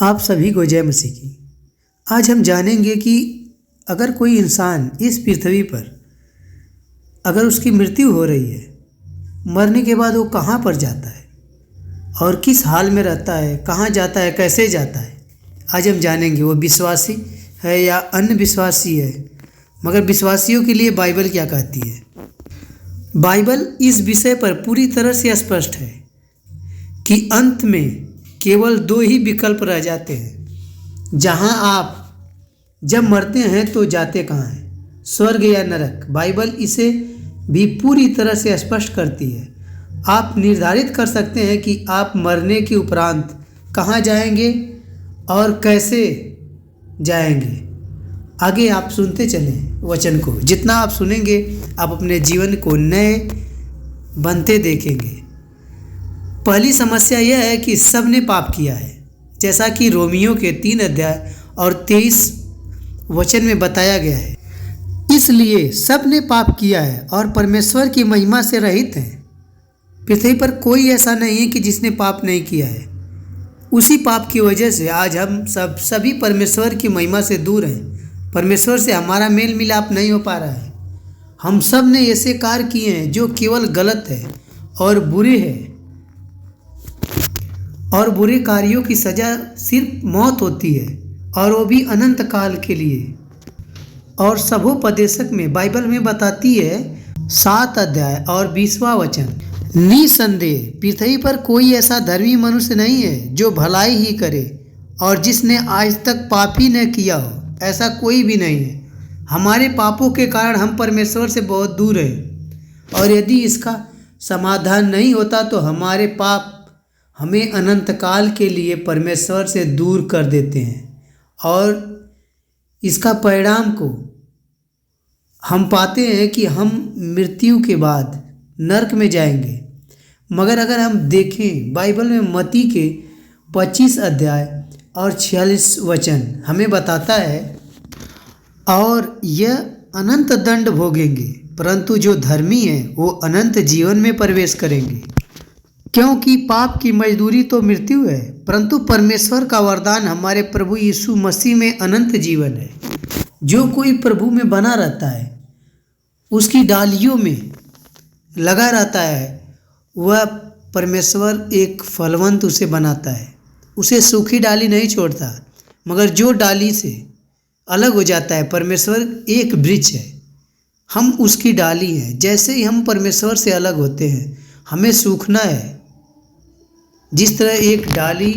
आप सभी को जय मसीह की। आज हम जानेंगे कि अगर कोई इंसान इस पृथ्वी पर अगर उसकी मृत्यु हो रही है, मरने के बाद वो कहाँ पर जाता है और किस हाल में रहता है, कहाँ जाता है, कैसे जाता है। आज हम जानेंगे वो विश्वासी है या अन्य विश्वासी है। मगर विश्वासियों के लिए बाइबल क्या कहती है। बाइबल इस विषय पर पूरी तरह से स्पष्ट है कि अंत में केवल दो ही विकल्प रह जाते हैं। जहां आप जब मरते हैं तो जाते कहाँ हैं, स्वर्ग या नरक। बाइबल इसे भी पूरी तरह से स्पष्ट करती है। आप निर्धारित कर सकते हैं कि आप मरने के उपरांत कहाँ जाएंगे और कैसे जाएंगे। आगे आप सुनते चलें वचन को। जितना आप सुनेंगे आप अपने जीवन को नए बनते देखेंगे। पहली समस्या यह है कि सब ने पाप किया है, जैसा कि रोमियो के 3 अध्याय और 23 वचन में बताया गया है। इसलिए सब ने पाप किया है और परमेश्वर की महिमा से रहित हैं। पृथ्वी पर कोई ऐसा नहीं है कि जिसने पाप नहीं किया है। उसी पाप की वजह से आज हम सभी परमेश्वर की महिमा से दूर हैं। परमेश्वर से हमारा मेल मिलाप नहीं हो पा रहा है। हम सब ने ऐसे कार्य किए हैं जो केवल गलत है और बुरे हैं, और बुरे कार्यों की सज़ा सिर्फ मौत होती है, और वो भी अनंत काल के लिए। और सबोपदेशक में बाइबल में बताती है 7 अध्याय और 20वां वचन, निसंदेह पृथ्वी पर कोई ऐसा धर्मी मनुष्य नहीं है जो भलाई ही करे, और जिसने आज तक पाप ही न किया हो, ऐसा कोई भी नहीं है। हमारे पापों के कारण हम परमेश्वर से बहुत दूर हैं, और यदि इसका समाधान नहीं होता तो हमारे पाप हमें अनंत काल के लिए परमेश्वर से दूर कर देते हैं, और इसका परिणाम को हम पाते हैं कि हम मृत्यु के बाद नरक में जाएंगे। मगर अगर हम देखें बाइबल में मत्ती के 25 अध्याय और 46 वचन हमें बताता है, और यह अनंत दंड भोगेंगे, परंतु जो धर्मी हैं वो अनंत जीवन में प्रवेश करेंगे। क्योंकि पाप की मजदूरी तो मृत्यु है, परंतु परमेश्वर का वरदान हमारे प्रभु यीशु मसीह में अनंत जीवन है। जो कोई प्रभु में बना रहता है, उसकी डालियों में लगा रहता है, वह परमेश्वर एक फलवंत उसे बनाता है। उसे सूखी डाली नहीं छोड़ता। मगर जो डाली से अलग हो जाता है, परमेश्वर एक वृक्ष है, हम उसकी डाली हैं। जैसे ही हम परमेश्वर से अलग होते हैं, हमें सूखना है। जिस तरह एक डाली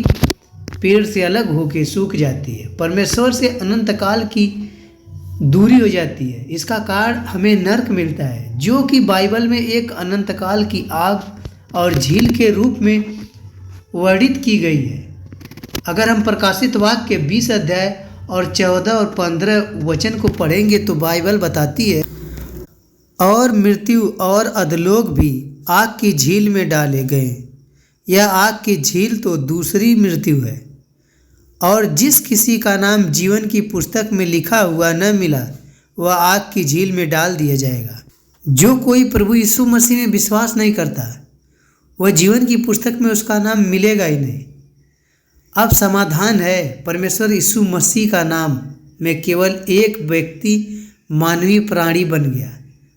पेड़ से अलग होकर सूख जाती है, परमेश्वर से अनंत काल की दूरी हो जाती है। इसका कारण हमें नरक मिलता है, जो कि बाइबल में एक अनंत काल की आग और झील के रूप में वर्णित की गई है। अगर हम प्रकाशित वाक्य के 20 अध्याय और 14 और 15 वचन को पढ़ेंगे तो बाइबल बताती है, और मृत्यु और अधलोक भी आग की झील में डाले गए। यह आग की झील तो दूसरी मृत्यु है, और जिस किसी का नाम जीवन की पुस्तक में लिखा हुआ न मिला, वह आग की झील में डाल दिया जाएगा। जो कोई प्रभु यीशु मसीह में विश्वास नहीं करता, वह जीवन की पुस्तक में उसका नाम मिलेगा ही नहीं। अब समाधान है, परमेश्वर यीशु मसीह का नाम में केवल एक व्यक्ति मानवीय प्राणी बन गया।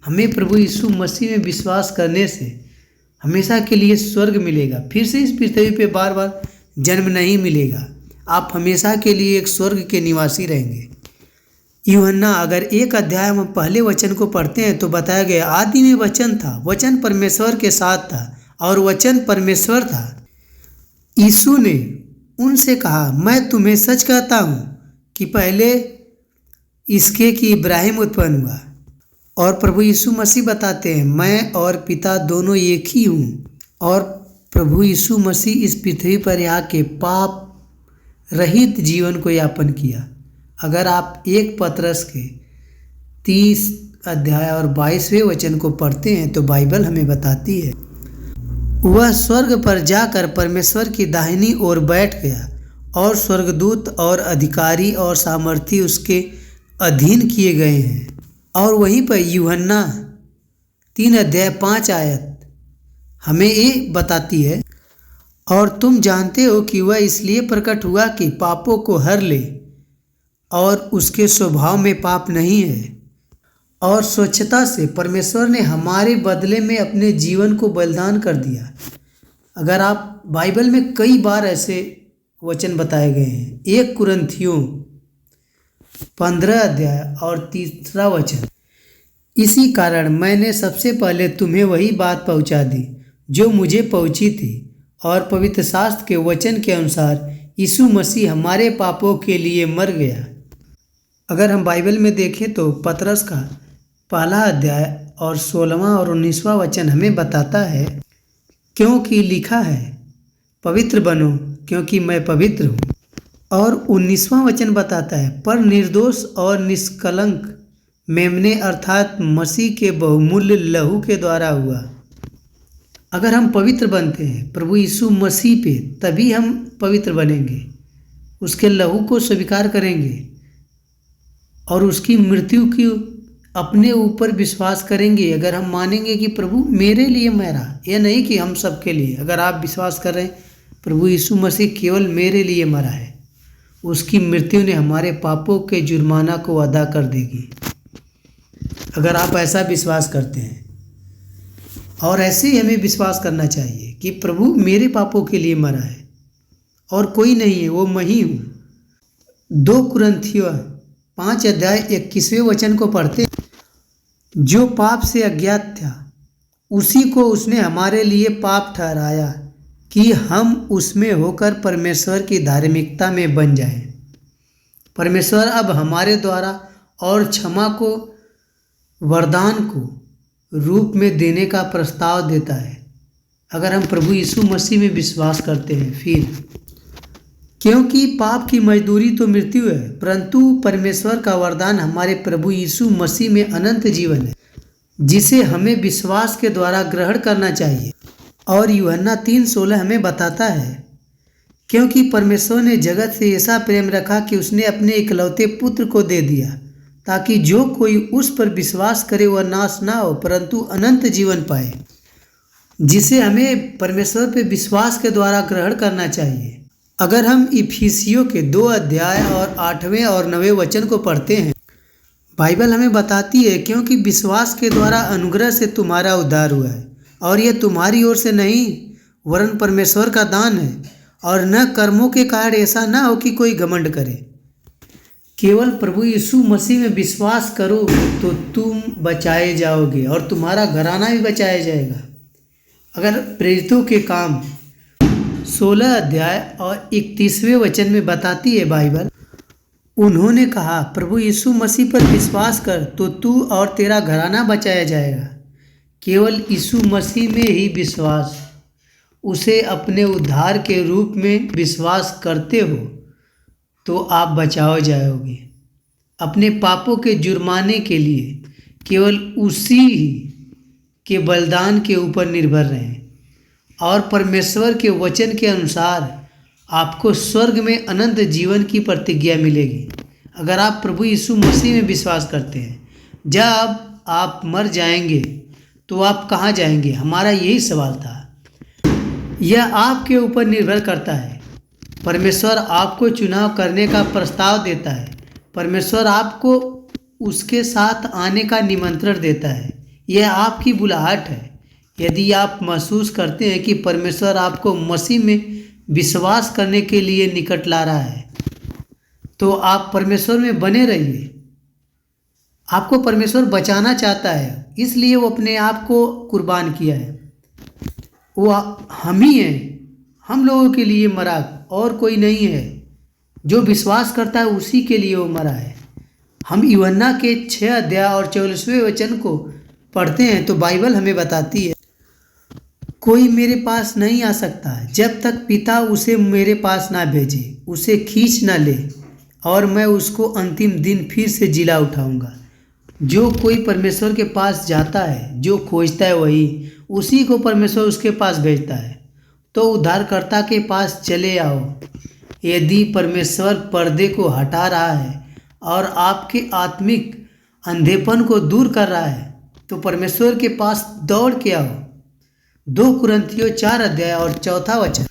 हमें प्रभु यीशु मसीह में विश्वास करने से हमेशा के लिए स्वर्ग मिलेगा। फिर से इस पृथ्वी पे बार बार जन्म नहीं मिलेगा। आप हमेशा के लिए एक स्वर्ग के निवासी रहेंगे। यूहन्ना अगर 1 अध्याय में पहले वचन को पढ़ते हैं तो बताया गया, आदि में वचन था, वचन परमेश्वर के साथ था, और वचन परमेश्वर था। यीशु ने उनसे कहा, मैं तुम्हें सच कहता हूँ कि पहले इसके कि इब्राहिम उत्पन्न हुआ। और प्रभु यीशु मसीह बताते हैं, मैं और पिता दोनों एक ही हूँ। और प्रभु यीशु मसीह इस पृथ्वी पर यहाँ के पाप रहित जीवन को यापन किया। अगर आप 1 पतरस के 30 अध्याय और 22वें वचन को पढ़ते हैं तो बाइबल हमें बताती है, वह स्वर्ग पर जाकर परमेश्वर की दाहिनी ओर बैठ गया, और स्वर्गदूत और अधिकारी और सामर्थी उसके अधीन किए गए हैं। और वहीं पर यूहन्ना 3 अध्याय 5 आयत हमें ये बताती है, और तुम जानते हो कि वह इसलिए प्रकट हुआ कि पापों को हर ले, और उसके स्वभाव में पाप नहीं है। और स्वच्छता से परमेश्वर ने हमारे बदले में अपने जीवन को बलिदान कर दिया। अगर आप बाइबल में कई बार ऐसे वचन बताए गए हैं। 1 कुरिन्थियों 15 अध्याय और 3 वचन, इसी कारण मैंने सबसे पहले तुम्हें वही बात पहुंचा दी जो मुझे पहुंची थी, और पवित्र शास्त्र के वचन के अनुसार यीशु मसीह हमारे पापों के लिए मर गया। अगर हम बाइबल में देखें तो पतरस का 1 अध्याय और 16वां और 19वां वचन हमें बताता है, क्योंकि लिखा है पवित्र बनो क्योंकि मैं पवित्र हूँ। और 19वां वचन बताता है, पर निर्दोष और निष्कलंक मेमने अर्थात मसीह के बहुमूल्य लहू के द्वारा हुआ। अगर हम पवित्र बनते हैं प्रभु यीशु मसीह पे, तभी हम पवित्र बनेंगे। उसके लहू को स्वीकार करेंगे और उसकी मृत्यु की अपने ऊपर विश्वास करेंगे। अगर हम मानेंगे कि प्रभु मेरे लिए मरा, यह नहीं कि हम सब के लिए। अगर आप विश्वास कर रहे हैं प्रभु यीशु मसीह केवल मेरे लिए मरा है, उसकी मृत्यु ने हमारे पापों के जुर्माना को अदा कर देगी। अगर आप ऐसा विश्वास करते हैं, और ऐसे ही हमें विश्वास करना चाहिए कि प्रभु मेरे पापों के लिए मरा है और कोई नहीं है, वो मैं ही हूँ। 2 कुरिन्थियों 5 अध्याय 21वें वचन को पढ़ते, जो पाप से अज्ञात था उसी को उसने हमारे लिए पाप ठहराया कि हम उसमें होकर परमेश्वर की धार्मिकता में बन जाएं। परमेश्वर अब हमारे द्वारा और क्षमा को वरदान को रूप में देने का प्रस्ताव देता है अगर हम प्रभु यीशु मसीह में विश्वास करते हैं। फिर क्योंकि पाप की मजदूरी तो मृत्यु है, परंतु परमेश्वर का वरदान हमारे प्रभु यीशु मसीह में अनंत जीवन है, जिसे हमें विश्वास के द्वारा ग्रहण करना चाहिए। और यूहन्ना 3:16 हमें बताता है, क्योंकि परमेश्वर ने जगत से ऐसा प्रेम रखा कि उसने अपने इकलौते पुत्र को दे दिया, ताकि जो कोई उस पर विश्वास करे वह नाश ना हो परंतु अनंत जीवन पाए, जिसे हमें परमेश्वर पर विश्वास के द्वारा ग्रहण करना चाहिए। अगर हम इफिसियों के 2 अध्याय और 8वें और 9वें वचन को पढ़ते हैं, बाइबल हमें बताती है, क्योंकि विश्वास के द्वारा अनुग्रह से तुम्हारा उद्धार हुआ है, और यह तुम्हारी ओर से नहीं वरन परमेश्वर का दान है, और न कर्मों के कारण ऐसा ना हो कि कोई घमंड करे। केवल प्रभु यीशु मसीह में विश्वास करो तो तुम बचाए जाओगे और तुम्हारा घराना भी बचाया जाएगा। अगर प्रेरितों के काम 16 अध्याय और 31वें वचन में बताती है बाइबल, उन्होंने कहा प्रभु यीशु मसीह पर विश्वास कर तो तू और तेरा घराना बचाया जाएगा। केवल यीशु मसीह में ही विश्वास, उसे अपने उद्धार के रूप में विश्वास करते हो तो आप बचाओ जाओगे। अपने पापों के जुर्माने के लिए केवल उसी के बलिदान के ऊपर निर्भर रहें, और परमेश्वर के वचन के अनुसार आपको स्वर्ग में अनंत जीवन की प्रतिज्ञा मिलेगी। अगर आप प्रभु यीशु मसीह में विश्वास करते हैं, जब आप मर जाएंगे तो आप कहाँ जाएंगे? हमारा यही सवाल था। यह आपके ऊपर निर्भर करता है। परमेश्वर आपको चुनाव करने का प्रस्ताव देता है। परमेश्वर आपको उसके साथ आने का निमंत्रण देता है। यह आपकी बुलाहट है। यदि आप महसूस करते हैं कि परमेश्वर आपको मसीह में विश्वास करने के लिए निकट ला रहा है, तो आप परमेश्वर में बने रहिए। आपको परमेश्वर बचाना चाहता है, इसलिए वो अपने आप को कुर्बान किया है। वो हम ही हैं, हम लोगों के लिए मरा और कोई नहीं है। जो विश्वास करता है उसी के लिए वो मरा है। हम यूहन्ना के 6 अध्याय और 44वें वचन को पढ़ते हैं तो बाइबल हमें बताती है, कोई मेरे पास नहीं आ सकता जब तक पिता उसे मेरे पास ना भेजे, उसे खींच ना ले, और मैं उसको अंतिम दिन फिर से जिला उठाऊंगा। जो कोई परमेश्वर के पास जाता है, जो खोजता है वही, उसी को परमेश्वर उसके पास भेजता है। तो उद्धारकर्ता के पास चले आओ। यदि परमेश्वर पर्दे को हटा रहा है और आपके आत्मिक अंधेपन को दूर कर रहा है, तो परमेश्वर के पास दौड़ के आओ। 2 कुरिन्थियों 4 अध्याय और 4 वचन,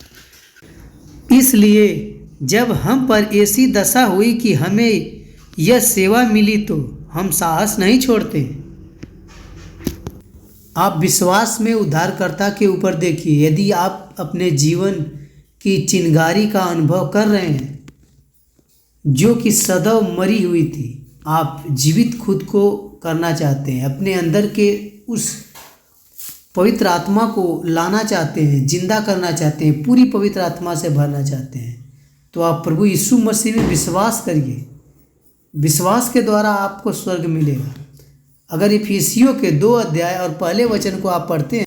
इसलिए जब हम पर ऐसी दशा हुई कि हमें यह सेवा मिली तो हम साहस नहीं छोड़ते। आप विश्वास में उद्धारकर्ता के ऊपर देखिए। यदि आप अपने जीवन की चिंगारी का अनुभव कर रहे हैं जो कि सदैव मरी हुई थी, आप जीवित खुद को करना चाहते हैं, अपने अंदर के उस पवित्र आत्मा को लाना चाहते हैं, जिंदा करना चाहते हैं, पूरी पवित्र आत्मा से भरना चाहते हैं, तो आप प्रभु यीशु मसीह में विश्वास करिए। विश्वास के द्वारा आपको स्वर्ग मिलेगा। अगर इफिसियों के 2 अध्याय और पहले वचन को आप पढ़ते हैं,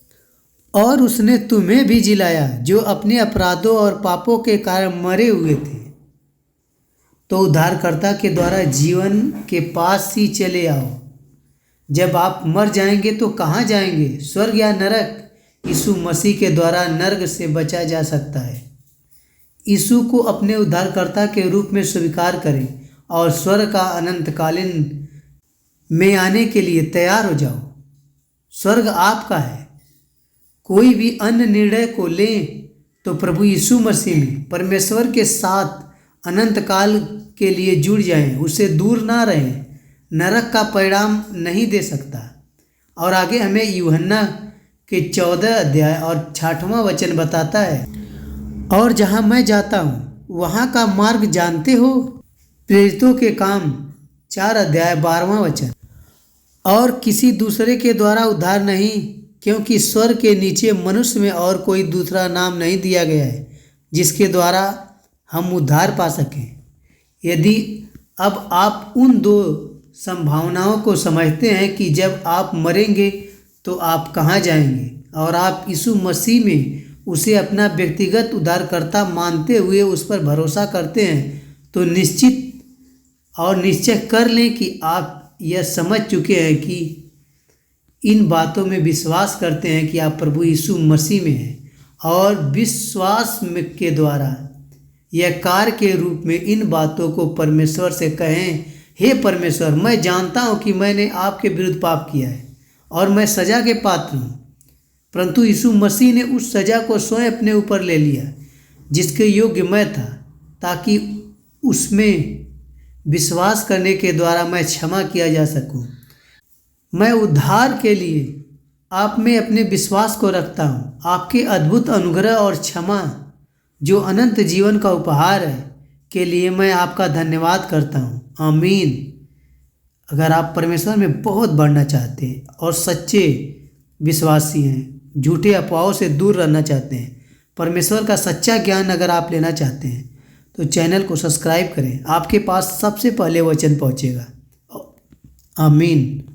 और उसने तुम्हें भी जिलाया जो अपने अपराधों और पापों के कारण मरे हुए थे, तो उद्धारकर्ता के द्वारा जीवन के पास ही चले आओ। जब आप मर जाएंगे तो कहाँ जाएंगे, स्वर्ग या नरक? यीशु मसीह के द्वारा नरक से बचा जा सकता है। यीशु को अपने उद्धारकर्ता के रूप में स्वीकार करें और स्वर्ग का अनंतकालीन में आने के लिए तैयार हो जाओ। स्वर्ग आपका है। कोई भी अन्य निर्णय को लें तो प्रभु यीशु मसीह में परमेश्वर के साथ अनंत काल के लिए जुड़ जाएं, उससे दूर ना रहें। नरक का परिणाम नहीं दे सकता। और आगे हमें यूहन्ना के 14 अध्याय और 6वां वचन बताता है, और जहाँ मैं जाता हूँ वहाँ का मार्ग जानते हो। प्रेरितों के काम 4 अध्याय 12वां वचन। और किसी दूसरे के द्वारा उद्धार नहीं, क्योंकि स्वर्ग के नीचे मनुष्य में और कोई दूसरा नाम नहीं दिया गया है जिसके द्वारा हम उद्धार पा सकें। यदि अब आप उन 2 संभावनाओं को समझते हैं कि जब आप मरेंगे तो आप कहाँ जाएंगे, और आप यीशु मसीह में उसे अपना व्यक्तिगत उद्धारकर्ता मानते हुए उस पर भरोसा करते हैं, तो निश्चित और निश्चय कर लें कि आप यह समझ चुके हैं कि इन बातों में विश्वास करते हैं कि आप प्रभु यीशु मसीह में हैं, और विश्वास के द्वारा यह कार्य के रूप में इन बातों को परमेश्वर से कहें, हे परमेश्वर, मैं जानता हूँ कि मैंने आपके विरुद्ध पाप किया है और मैं सज़ा के पात्र हूँ, परंतु यीशु मसीह ने उस सज़ा को स्वयं अपने ऊपर ले लिया जिसके योग्य मैं था, ताकि उसमें विश्वास करने के द्वारा मैं क्षमा किया जा सकूँ। मैं उद्धार के लिए आप में अपने विश्वास को रखता हूँ। आपके अद्भुत अनुग्रह और क्षमा जो अनंत जीवन का उपहार है के लिए मैं आपका धन्यवाद करता हूँ। आमीन। अगर आप परमेश्वर में बहुत बढ़ना चाहते हैं और सच्चे विश्वासी हैं, झूठे अफवाहों से दूर रहना चाहते हैं, परमेश्वर का सच्चा ज्ञान अगर आप लेना चाहते हैं, तो चैनल को सब्सक्राइब करें। आपके पास सबसे पहले वचन पहुंचेगा। आमीन।